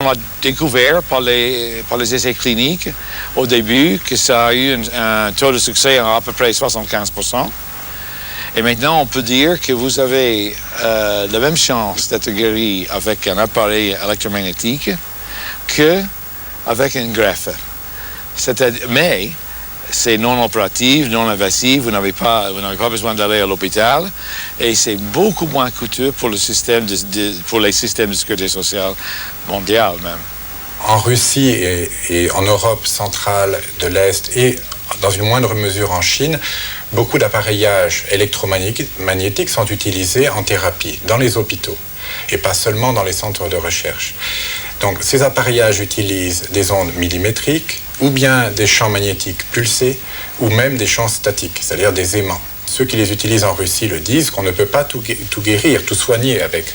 On a découvert par les essais cliniques au début que ça a eu un taux de succès à peu près 75%. Et maintenant, on peut dire que vous avez la même chance d'être guéri avec un appareil électromagnétique qu'avec une greffe. Mais c'est non opératif, non invasif, vous n'avez pas besoin d'aller à l'hôpital et c'est beaucoup moins coûteux pour les systèmes de sécurité sociale mondiale même. En Russie et en Europe centrale de l'Est et dans une moindre mesure en Chine, beaucoup d'appareillages électromagnétiques sont utilisés en thérapie, dans les hôpitaux, et pas seulement dans les centres de recherche. Donc ces appareillages utilisent des ondes millimétriques, ou bien des champs magnétiques pulsés, ou même des champs statiques, c'est-à-dire des aimants. Ceux qui les utilisent en Russie le disent qu'on ne peut pas tout guérir, tout soigner avec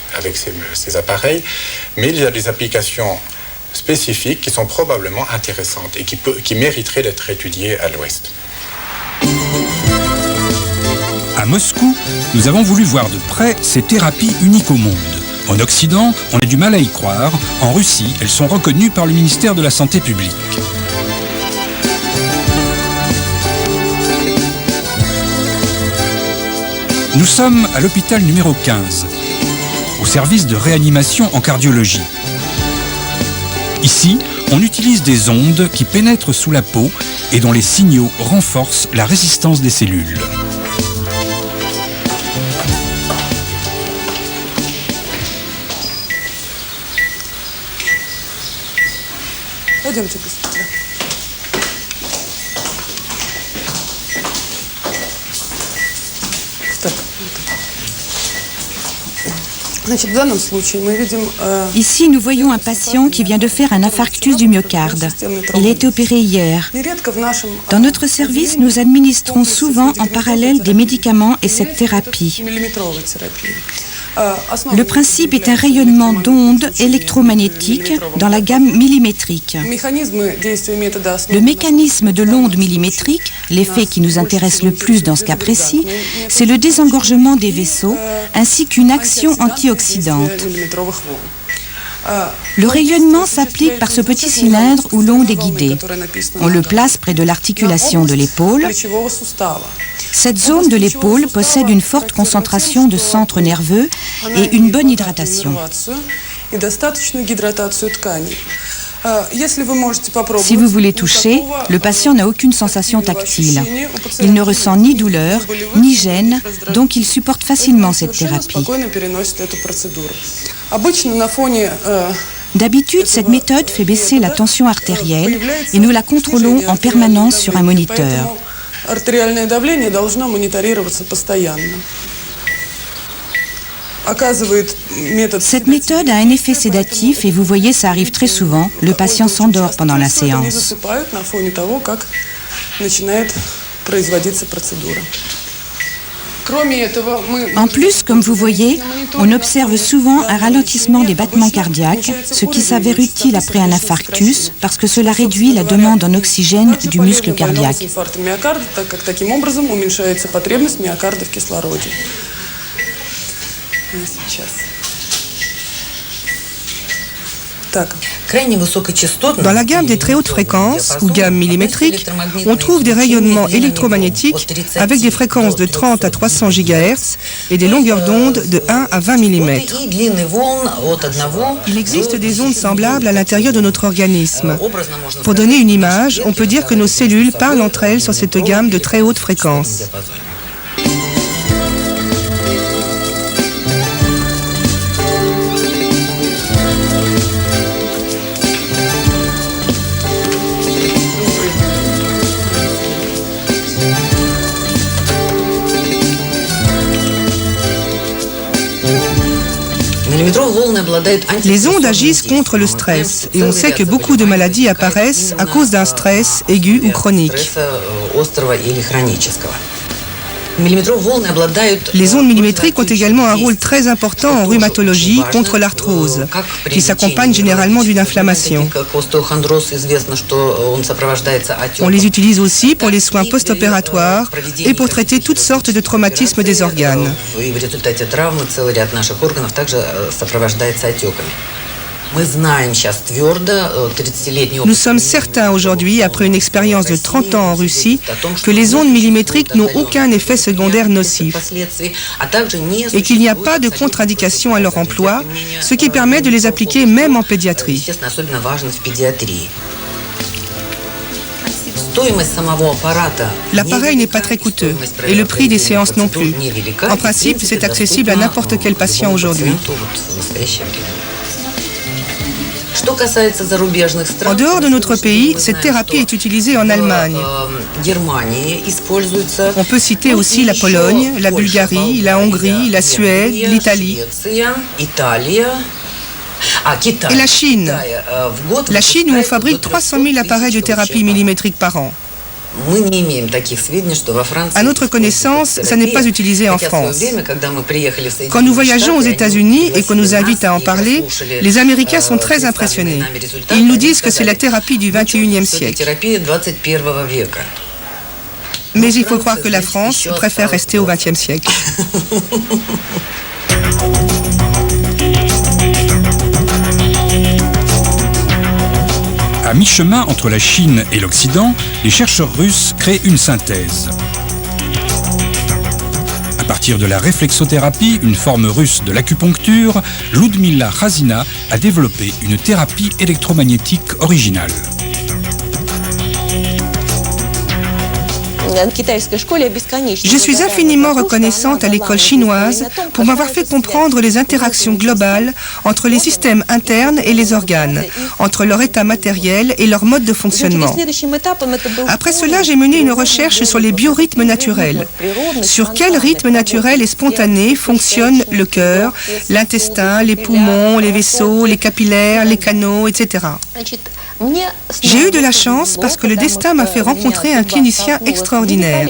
ces appareils, mais il y a des applications spécifiques qui sont probablement intéressantes et qui mériteraient d'être étudiées à l'Ouest. À Moscou, nous avons voulu voir de près ces thérapies uniques au monde. En Occident, on a du mal à y croire. En Russie, elles sont reconnues par le ministère de la Santé publique. Nous sommes à l'hôpital numéro 15, au service de réanimation en cardiologie. Ici, on utilise des ondes qui pénètrent sous la peau et dont les signaux renforcent la résistance des cellules. Ici, nous voyons un patient qui vient de faire un infarctus du myocarde. Il a été opéré hier. Dans notre service, nous administrons souvent en parallèle des médicaments et cette thérapie. Le principe est un rayonnement d'ondes électromagnétiques dans la gamme millimétrique. Le mécanisme de l'onde millimétrique, l'effet qui nous intéresse le plus dans ce cas précis, c'est le désengorgement des vaisseaux ainsi qu'une action antioxydante. Le rayonnement s'applique par ce petit cylindre où l'onde est guidée. On le place près de l'articulation de l'épaule. Cette zone de l'épaule possède une forte concentration de centres nerveux et une bonne hydratation. Si vous voulez toucher, le patient n'a aucune sensation tactile. Il ne ressent ni douleur, ni gêne, donc il supporte facilement cette thérapie. D'habitude, cette méthode fait baisser la tension artérielle et nous la contrôlons en permanence sur un moniteur. Cette méthode a un effet sédatif et vous voyez, ça arrive très souvent. Le patient s'endort pendant la séance. En plus, comme vous voyez, on observe souvent un ralentissement des battements cardiaques, ce qui s'avère utile après un infarctus parce que cela réduit la demande en oxygène du muscle cardiaque. Dans la gamme des très hautes fréquences, ou gamme millimétrique, on trouve des rayonnements électromagnétiques avec des fréquences de 30 à 300 GHz et des longueurs d'onde de 1 à 20 mm. Il existe des ondes semblables à l'intérieur de notre organisme. Pour donner une image, on peut dire que nos cellules parlent entre elles sur cette gamme de très hautes fréquences. Les ondes agissent contre le stress et on sait que beaucoup de maladies apparaissent à cause d'un stress aigu ou chronique. Les ondes millimétriques ont également un rôle très important en rhumatologie contre l'arthrose, qui s'accompagne généralement d'une inflammation. On les utilise aussi pour les soins post-opératoires et pour traiter toutes sortes de traumatismes des organes. Nous sommes certains aujourd'hui, après une expérience de 30 ans en Russie, que les ondes millimétriques n'ont aucun effet secondaire nocif et qu'il n'y a pas de contre-indication à leur emploi, ce qui permet de les appliquer même en pédiatrie. L'appareil n'est pas très coûteux et le prix des séances non plus. En principe, c'est accessible à n'importe quel patient aujourd'hui. En dehors de notre pays, cette thérapie est utilisée en Allemagne. On peut citer aussi la Pologne, la Bulgarie, la Hongrie, la Suède, l'Italie. Et la Chine. La Chine où on fabrique 300 000 appareils de thérapie millimétrique par an. À notre connaissance, ça n'est pas utilisé en France. Quand nous voyageons aux États-Unis et qu'on nous invite à en parler, les Américains sont très impressionnés. Ils nous disent que c'est la thérapie du XXIe siècle. Mais il faut croire que la France préfère rester au XXe siècle. À mi-chemin entre la Chine et l'Occident, les chercheurs russes créent une synthèse. À partir de la réflexothérapie, une forme russe de l'acupuncture, Ludmila Khazina a développé une thérapie électromagnétique originale. Je suis infiniment reconnaissante à l'école chinoise pour m'avoir fait comprendre les interactions globales entre les systèmes internes et les organes, entre leur état matériel et leur mode de fonctionnement. Après cela, j'ai mené une recherche sur les biorhythmes naturels. Sur quel rythme naturel et spontané fonctionnent le cœur, l'intestin, les poumons, les vaisseaux, les capillaires, les canaux, etc. J'ai eu de la chance parce que le destin m'a fait rencontrer un clinicien extraordinaire,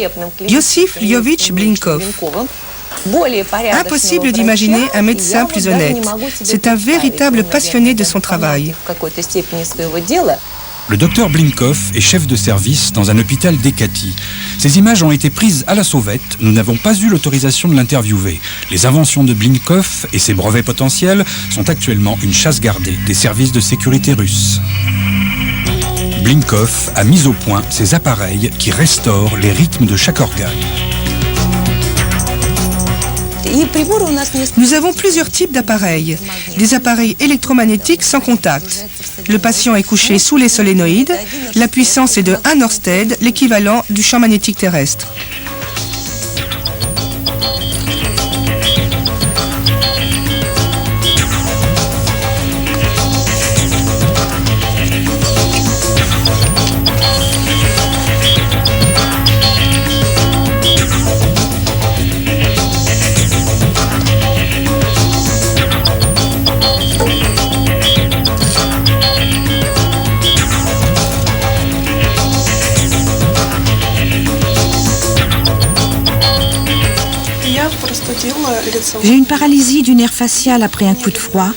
Iosif Lyovitch Blinkov. Impossible d'imaginer un médecin plus honnête. C'est un véritable passionné de son travail. Le docteur Blinkov est chef de service dans un hôpital d'Ekati. Ces images ont été prises à la sauvette. Nous n'avons pas eu l'autorisation de l'interviewer. Les inventions de Blinkov et ses brevets potentiels sont actuellement une chasse gardée des services de sécurité russes. Blinkov a mis au point ces appareils qui restaurent les rythmes de chaque organe. Nous avons plusieurs types d'appareils. Des appareils électromagnétiques sans contact. Le patient est couché sous les solénoïdes. La puissance est de 1 Ørsted, l'équivalent du champ magnétique terrestre. J'ai une paralysie du nerf facial après un coup de froid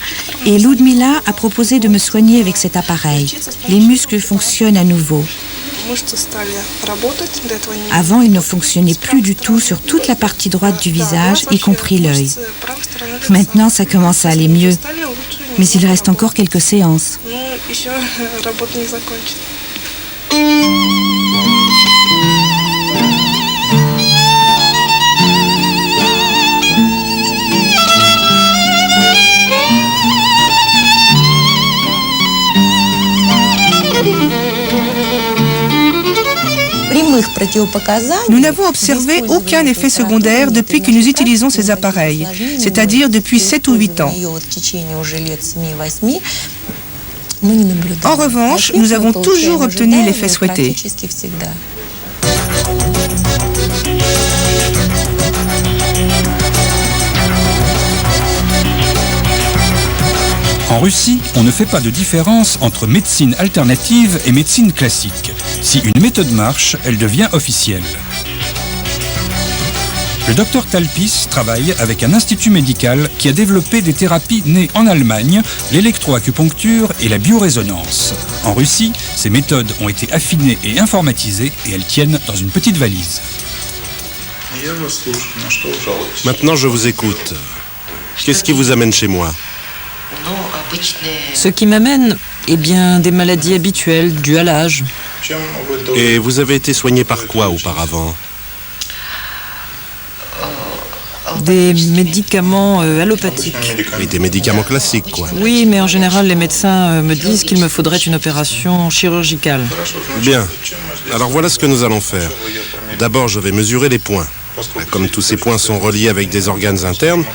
et Ludmila a proposé de me soigner avec cet appareil. Les muscles fonctionnent à nouveau. Avant, ils ne fonctionnaient plus du tout sur toute la partie droite du visage, y compris l'œil. Maintenant, ça commence à aller mieux, mais il reste encore quelques séances. Nous n'avons observé aucun effet secondaire depuis que nous utilisons ces appareils, c'est-à-dire depuis 7 ou 8 ans. En revanche, nous avons toujours obtenu l'effet souhaité. En Russie, on ne fait pas de différence entre médecine alternative et médecine classique. Si une méthode marche, elle devient officielle. Le docteur Talpis travaille avec un institut médical qui a développé des thérapies nées en Allemagne, l'électroacupuncture et la biorésonance. En Russie, ces méthodes ont été affinées et informatisées et elles tiennent dans une petite valise. Maintenant, je vous écoute. Qu'est-ce qui vous amène chez moi ? Ce qui m'amène, eh bien, des maladies habituelles dues à l'âge. Et vous avez été soigné par quoi auparavant? Des médicaments allopathiques. Et des médicaments classiques, quoi. Oui, mais en général, les médecins me disent qu'il me faudrait une opération chirurgicale. Bien. Alors voilà ce que nous allons faire. D'abord, je vais mesurer les points. Comme tous ces points sont reliés avec des organes internes,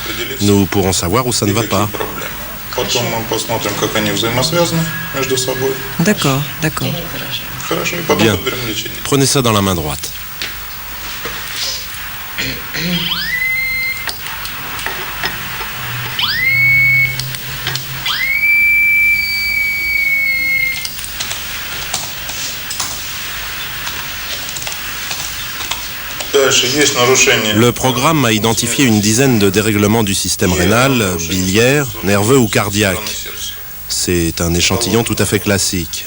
nous pourrons savoir où ça ne va pas. D'accord, d'accord. Bien. Prenez ça dans la main droite. Le programme a identifié une dizaine de dérèglements du système rénal, biliaire, nerveux ou cardiaque. C'est un échantillon tout à fait classique.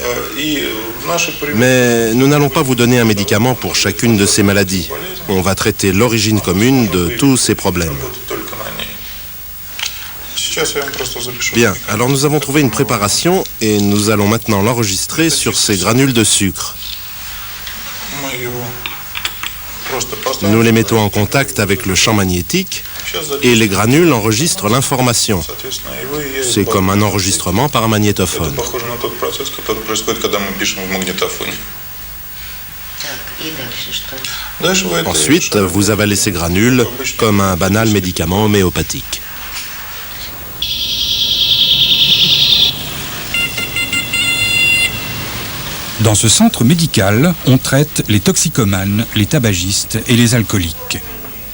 Mais nous n'allons pas vous donner un médicament pour chacune de ces maladies. On va traiter l'origine commune de tous ces problèmes. Bien, alors nous avons trouvé une préparation et nous allons maintenant l'enregistrer sur ces granules de sucre. Nous les mettons en contact avec le champ magnétique et les granules enregistrent l'information. C'est comme un enregistrement par un magnétophone. Ensuite, vous avalez ces granules comme un banal médicament homéopathique. Dans ce centre médical, on traite les toxicomanes, les tabagistes et les alcooliques.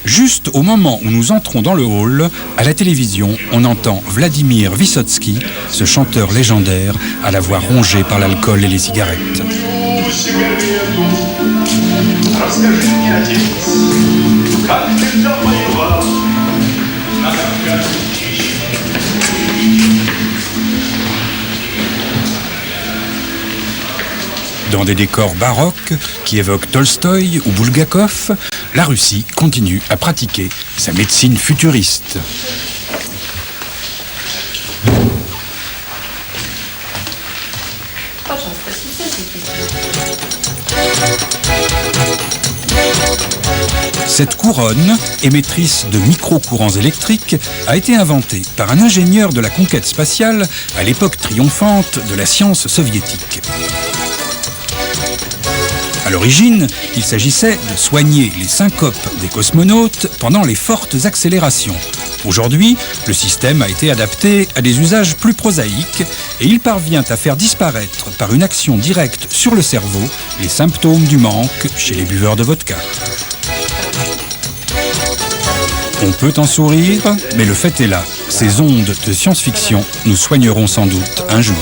Juste au moment où nous entrons dans le hall, à la télévision, on entend Vladimir Vysotsky, ce chanteur légendaire à la voix rongée par l'alcool et les cigarettes. Dans des décors baroques qui évoquent Tolstoï ou Bulgakov, la Russie continue à pratiquer sa médecine futuriste. Cette couronne, émettrice de micro-courants électriques, a été inventée par un ingénieur de la conquête spatiale à l'époque triomphante de la science soviétique. À l'origine, il s'agissait de soigner les syncopes des cosmonautes pendant les fortes accélérations. Aujourd'hui, le système a été adapté à des usages plus prosaïques et il parvient à faire disparaître par une action directe sur le cerveau les symptômes du manque chez les buveurs de vodka. On peut en sourire, mais le fait est là. Ces ondes de science-fiction nous soigneront sans doute un jour.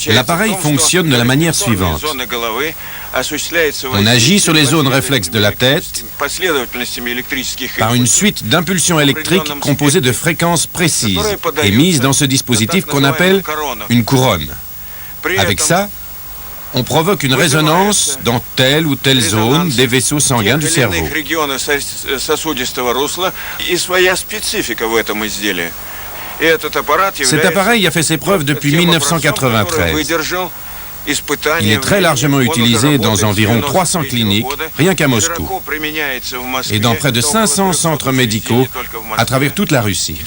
L'appareil fonctionne de la manière suivante. On agit sur les zones réflexes de la tête par une suite d'impulsions électriques composées de fréquences précises, émises dans ce dispositif qu'on appelle une couronne. Avec ça, on provoque une résonance dans telle ou telle zone des vaisseaux sanguins du cerveau. Cet appareil a fait ses preuves depuis 1993. Il est très largement utilisé dans environ 300 cliniques, rien qu'à Moscou, et dans près de 500 centres médicaux à travers toute la Russie.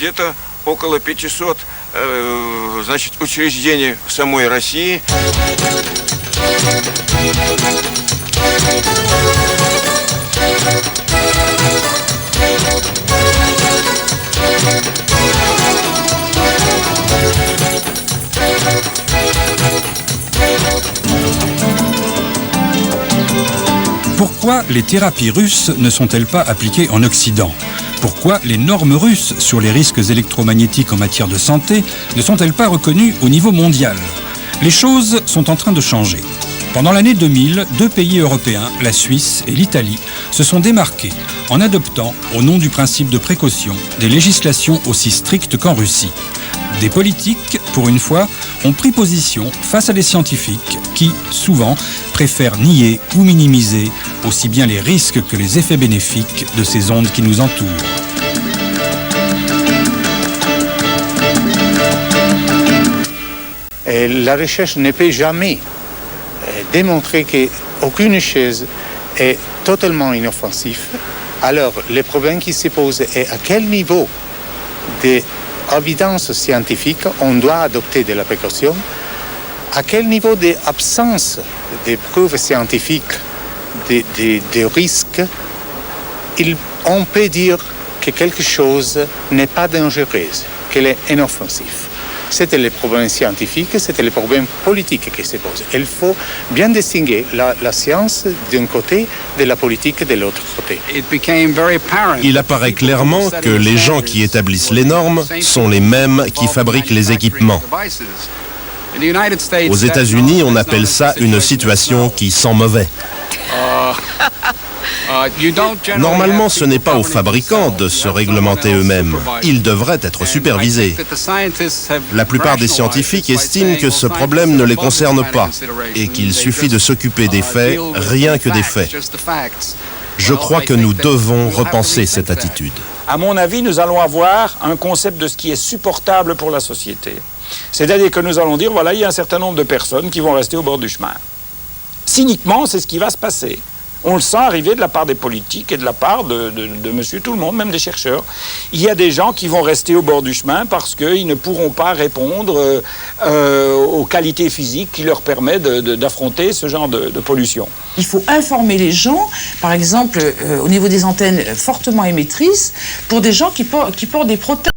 Pourquoi les thérapies russes ne sont-elles pas appliquées en Occident ? Pourquoi les normes russes sur les risques électromagnétiques en matière de santé ne sont-elles pas reconnues au niveau mondial ? Les choses sont en train de changer. Pendant l'année 2000, 2 pays européens, la Suisse et l'Italie, se sont démarqués en adoptant, au nom du principe de précaution, des législations aussi strictes qu'en Russie. Des politiques, pour une fois, ont pris position face à des scientifiques qui, souvent, préfèrent nier ou minimiser aussi bien les risques que les effets bénéfiques de ces ondes qui nous entourent. Et la recherche ne peut jamais démontrer qu'aucune chose est totalement inoffensive. Alors, le problème qui se pose est à quel niveau d'évidence scientifique on doit adopter de la précaution, à quel niveau d'absence de preuves scientifiques de risques on peut dire que quelque chose n'est pas dangereux, qu'elle est inoffensive. C'était le problème scientifique, c'était le problème politique qui se pose. Il faut bien distinguer la science d'un côté de la politique de l'autre côté. Il apparaît clairement que les gens qui établissent les normes sont les mêmes qui fabriquent les équipements. Aux États-Unis, on appelle ça une situation qui sent mauvais. Normalement, ce n'est pas aux fabricants de se réglementer eux-mêmes. Ils devraient être supervisés. La plupart des scientifiques estiment que ce problème ne les concerne pas et qu'il suffit de s'occuper des faits, rien que des faits. Je crois que nous devons repenser cette attitude. À mon avis, nous allons avoir un concept de ce qui est supportable pour la société. C'est-à-dire que nous allons dire, voilà, il y a un certain nombre de personnes qui vont rester au bord du chemin. Cyniquement, c'est ce qui va se passer. On le sent arriver de la part des politiques et de la part de monsieur tout le monde, même des chercheurs. Il y a des gens qui vont rester au bord du chemin parce qu'ils ne pourront pas répondre aux qualités physiques qui leur permettent d'affronter ce genre de pollution. Il faut informer les gens, par exemple, au niveau des antennes fortement émettrices, pour des gens qui portent des prothèses.